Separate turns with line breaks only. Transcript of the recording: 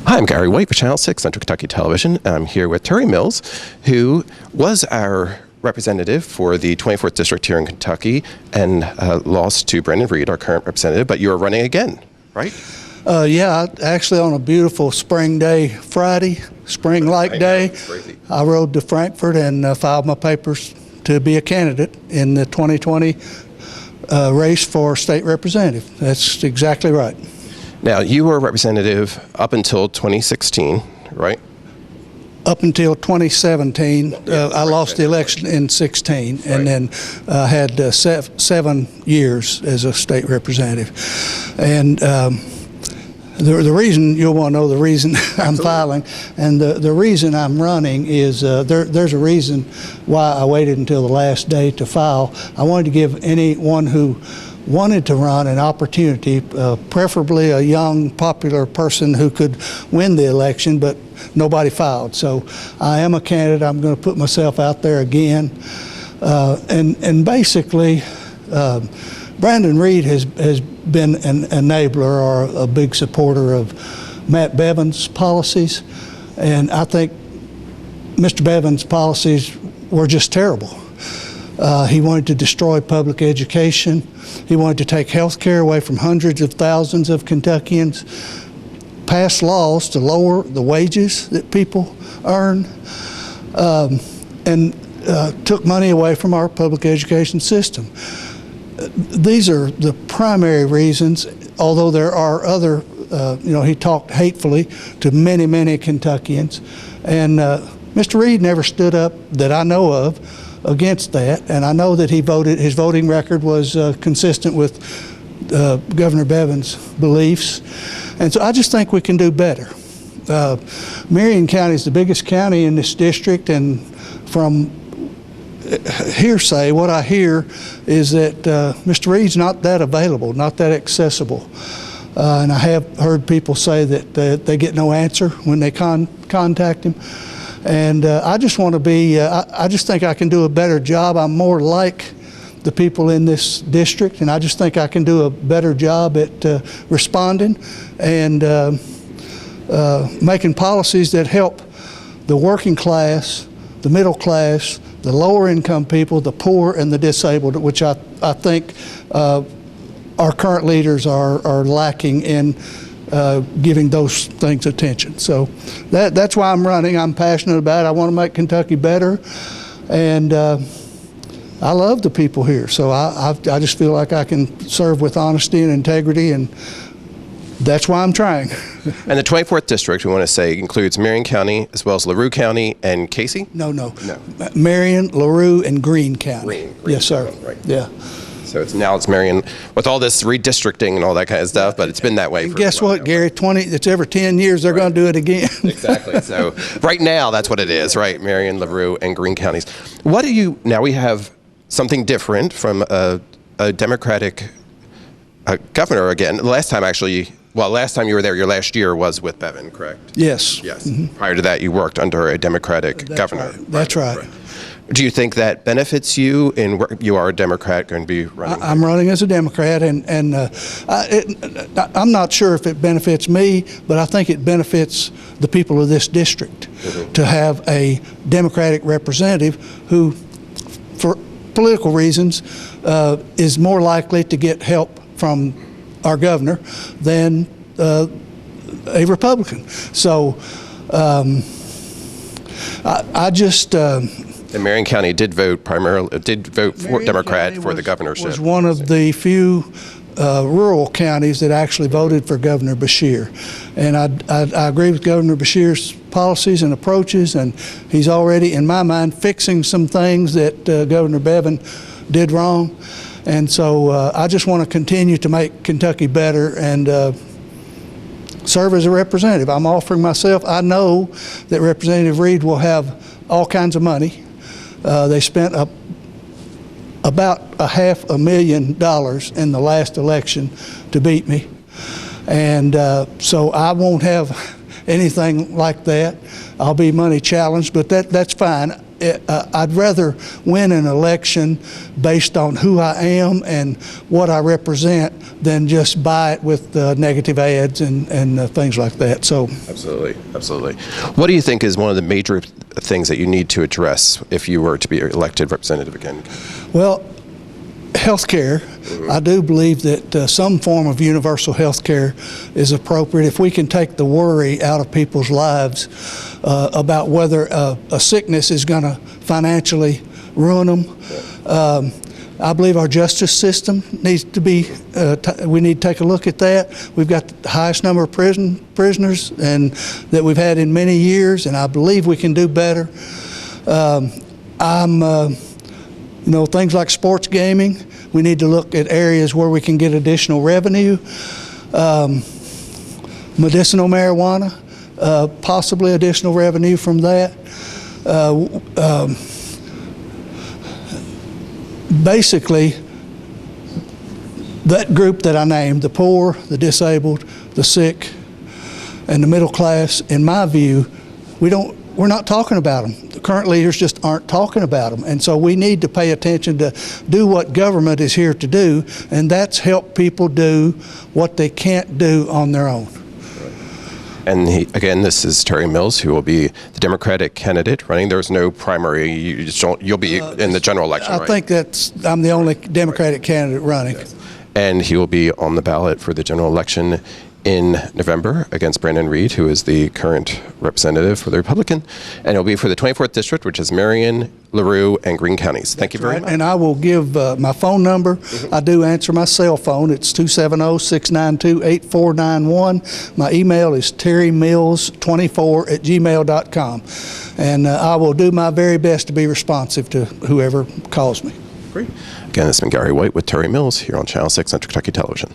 Hi, I'm Gary White for Channel 6 Central Kentucky Television. I'm here with Terry Mills, who was our representative for the 24th District here in Kentucky and lost to Brandon Reed, our current representative, but you are running again, right?
Yeah, actually on a beautiful spring day Friday, spring-like day, I rode to Frankfort and filed my papers to be a candidate in the 2020 race for state representative. That's exactly right.
Now, you were a representative up until 2016, right?
Up until 2017, I lost the election in 16, and then had 7 years as a state representative. And the reason, you'll want to know the reason I'm filing, and the reason I'm running is there's a reason why I waited until the last day to file. I wanted to give anyone who wanted to run an opportunity, preferably a young, popular person who could win the election, but nobody filed. So I am a candidate. I'm going to put myself out there again. And basically, Brandon Reed has been an enabler or a big supporter of Matt Bevin's policies. And I think Mr. Bevin's policies were just terrible. He wanted to destroy public education. He wanted to take health care away from hundreds of thousands of Kentuckians, pass laws to lower the wages that people earn, and took money away from our public education system. These are the primary reasons, although there are other, he talked hatefully to many, many Kentuckians. And Mr. Reed never stood up that I know of against that, and I know that his voting record was consistent with Governor Bevin's beliefs, and so I just think we can do better. Marion County is the biggest county in this district, and from hearsay, what I hear is that Mr. Reed's not that available, not that accessible, and I have heard people say that they get no answer when they contact him. And I just want to be, I just think I can do a better job. I'm more like the people in this district, and I just think I can do a better job at responding and making policies that help the working class, the middle class, the lower income people, the poor and the disabled, which I think our current leaders are lacking in giving those things attention. So that's why I'm running. I'm passionate about it. I want to make Kentucky better, and I love the people here. So I just feel like I can serve with honesty and integrity, and that's why I'm trying.
And the 24th District, we want to say, includes Marion County as well as LaRue County and Casey?
No. Marion, LaRue, and Greene County.
Greene,
yes, sir.
Right.
Yeah.
So now it's Marion with all this redistricting and all that kind of stuff, but it's been that way.
And guess what, Gary? It's every 10 years they're going to do it again.
Exactly. So right now that's what it is, right? Marion, LaRue, and Greene counties. What do you now? We have something different from a Democratic governor again. Last time you were there, your last year was with Bevin, correct?
Yes.
Yes. Mm-hmm. Prior to that, you worked under a Democratic governor.
Right. That's right.
Do you think that benefits you in where you are a Democrat going to be running?
I'm running as a Democrat, and I'm not sure if it benefits me, but I think it benefits the people of this district to have a Democratic representative who, for political reasons, is more likely to get help from our governor than a Republican. So I just.
And Marion County did vote for Democrat for the governorship.
Was one of the few rural counties that actually voted for Governor Beshear, and I agree with Governor Beshear's policies and approaches, and he's already, in my mind, fixing some things that Governor Bevin did wrong, and so I just want to continue to make Kentucky better and serve as a representative. I'm offering myself. I know that Representative Reed will have all kinds of money. They spent about $500,000 in the last election to beat me, and so I won't have anything like that. I'll be money challenged, but that's fine. I'd rather win an election based on who I am and what I represent than just buy it with negative ads and things like that. So,
absolutely, absolutely. What do you think is one of the major things that you need to address if you were to be elected representative again?
Well, health care. I do believe that some form of universal health care is appropriate. If we can take the worry out of people's lives about whether a sickness is going to financially ruin them. I believe our justice system needs to be, we need to take a look at that. We've got the highest number of prisoners and that we've had in many years, and I believe we can do better. You know, things like sports gaming, we need to look at areas where we can get additional revenue. Medicinal marijuana, possibly additional revenue from that. Basically, that group that I named, the poor, the disabled, the sick, and the middle class, in my view, we're not talking about them. The current leaders just aren't talking about them. And so we need to pay attention to do what government is here to do, and that's help people do what they can't do on their own.
And again, this is Terry Mills, who will be the Democratic candidate running. There's no primary. You'll be in the general election, right?
I think I'm the only Democratic candidate running.
Yes. And he will be on the ballot for the general election in November against Brandon Reed, who is the current representative for the Republican. And it'll be for the 24th District, which is Marion, LaRue, and Greene counties. Thank you very much.
And I will give my phone number. I do answer my cell phone. It's 270-692-8491. My email is terrymills24@gmail.com. And I will do my very best to be responsive to whoever calls me.
Great. Again, this has been Gary White with Terry Mills here on Channel 6 Central Kentucky Television.